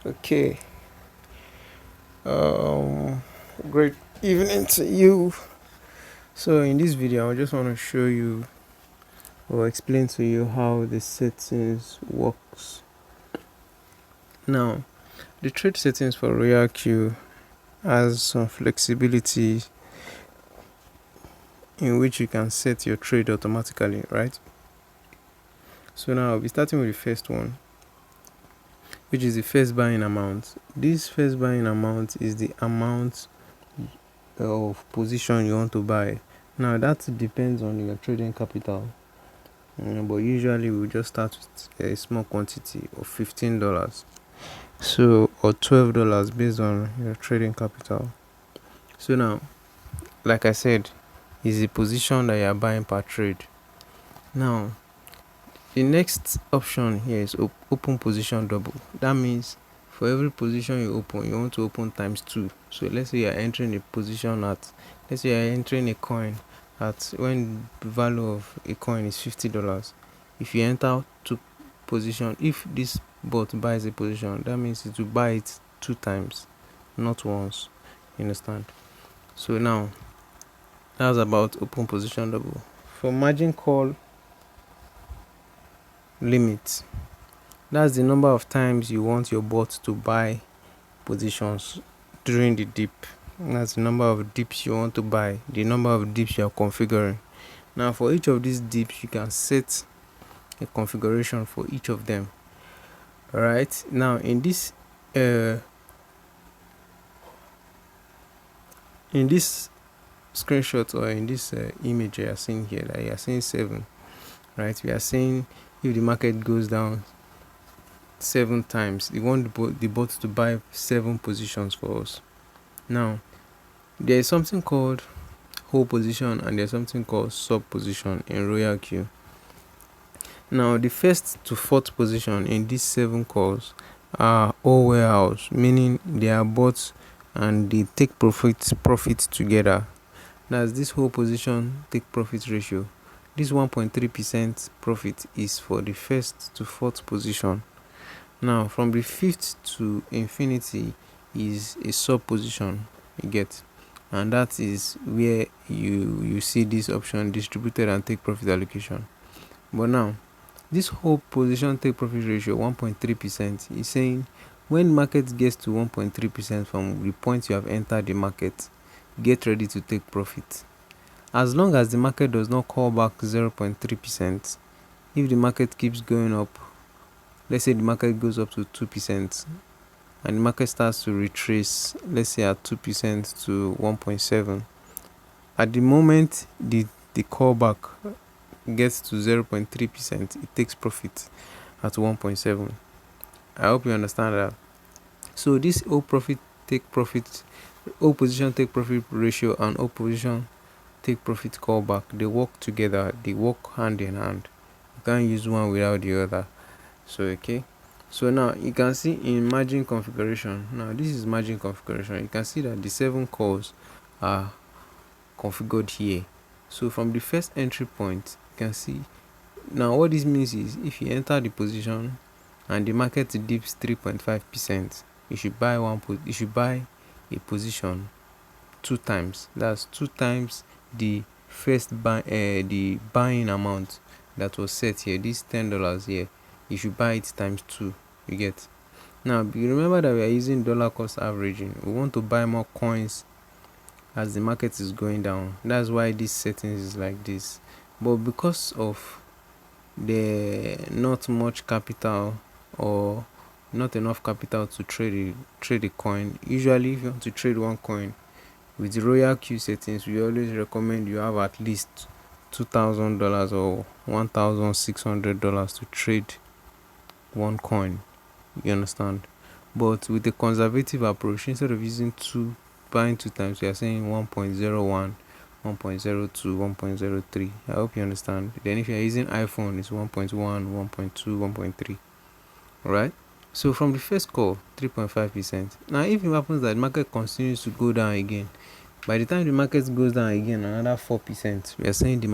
Okay. Um, Great evening to you. So in this video, I just want to show you or explain to you how the settings works. Now, the trade settings for RoyalQ has some flexibility in which you can set your trade automatically, right? So now I'll be starting with the first one, which is the first buying amount. This first buying amount is the amount of position you want to buy. Now that depends on your trading capital, but usually we just start with a small quantity of $15, so or $12 based on your trading capital. So now, like I said, is the position that you are buying per trade. Now the next option here is open position double. That means for every position you open, you want to open times 2. So let's say you are entering a position at, let's say you are entering a coin at, when the value of a coin is $50. If you enter to position, if this bot buys a position, that means it will buy it 2 times, not once. You understand? So now that's about open position double. For margin call limit, that's the number of times you want your bot to buy positions during the dip. That's the number of dips you want to buy, the number of dips you are configuring. Now for each of these dips, you can set a configuration for each of them. Alright, now in this screenshot, or in this image you are seeing here, that you are seeing 7, right? We are saying if the market goes down 7 times, we want the bot to buy 7 positions for us. Now there is something called hold position and there's something called sub position in RoyalQ. Now the first to fourth position in these 7 calls are all warehouse, meaning they are bought and they take profit together. That's this whole position take profit ratio. This 1.3% profit is for the first to fourth position. Now from the fifth to infinity is a sub position, you get, and that is where you see this option distributed and take profit allocation. But now this whole position take profit ratio 1.3% is saying when market gets to 1.3% from the point you have entered the market, get ready to take profit. As long as the market does not call back 0.3%, if the market keeps going up, let's say the market goes up to 2% and the market starts to retrace, let's say at 2% to 1.7, at the moment the callback gets to 0.3%, it takes profit at 1.7. I hope you understand that. So this O position take profit ratio and O position take profit callback, they work together, they work hand in hand. You can't use one without the other. So okay, so now you can see in margin configuration, now this is margin configuration, you can see that the 7 calls are configured here. So from the first entry point, you can see now what this means is if you enter the position and the market dips 3.5%, you should buy a position 2 times. That's 2 times the first the buying amount that was set here, this $10 here. You should buy it times 2, you get. Now you remember that we are using dollar cost averaging. We want to buy more coins as the market is going down. That's why this settings is like this. But because of the not much capital or not enough capital to trade a coin, usually if you want to trade one coin with the RoyalQ settings, we always recommend you have at least $2,000 or $1,600 to trade one coin. You understand? But with the conservative approach, instead of buying 2 times, we are saying 1.01, 1.02, 1.03. I hope you understand. Then if you are using iPhone, it's 1.1, 1.2, 1.3. Alright, so from the first call 3.5%. Now if it happens that the market continues to go down again, by the time the market goes down again another 4%, we are saying the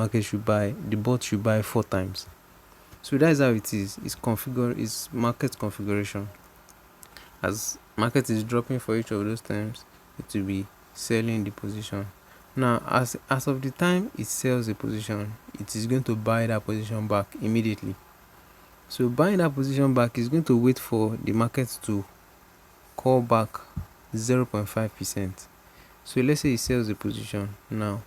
bot should buy 4 times. So that's how it is. It's market configuration. As market is dropping for each of those times, it will be selling the position. Now, as of the time it sells a position, it is going to buy that position back immediately. So buying that position back is going to wait for the market to call back 0.5%. So let's say it sells the position. Now,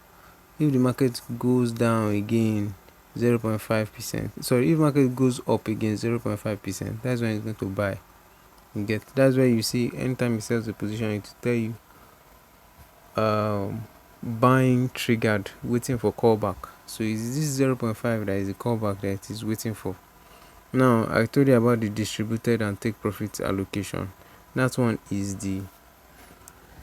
if the market goes down again 0.5%, sorry, if market goes up again 0.5%, that's when it's going to buy. You get, that's where you see anytime it sells the position, it will tell you buying triggered, waiting for callback. So it's this 0.5 that is the callback that it is waiting for. Now, I told you about the distributed and take profit allocation. That one is the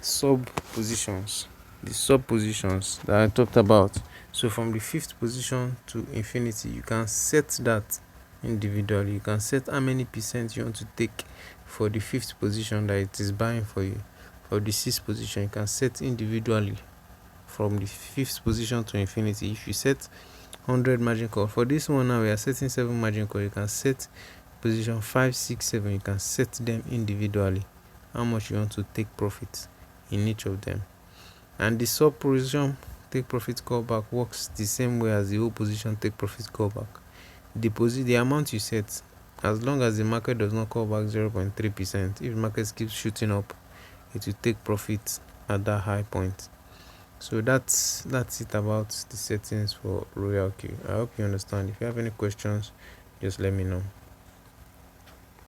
sub positions, that I talked about. So from the fifth position to infinity, you can set that individually. You can set how many percent you want to take for the fifth position that it is buying for you. For the sixth position, you can set individually from the fifth position to infinity. If you set 100 margin call for this one, now we are setting 7 margin call. You can set position 5, 6, 7. You can set them individually, how much you want to take profit in each of them. And the sub position take profit callback works the same way as the whole position take profit callback. The amount you set, as long as the market does not call back 0.3%, if the market keeps shooting up, it will take profit at that high point. So that's it about the settings for RoyalQ. I hope you understand. If you have any questions, just let me know.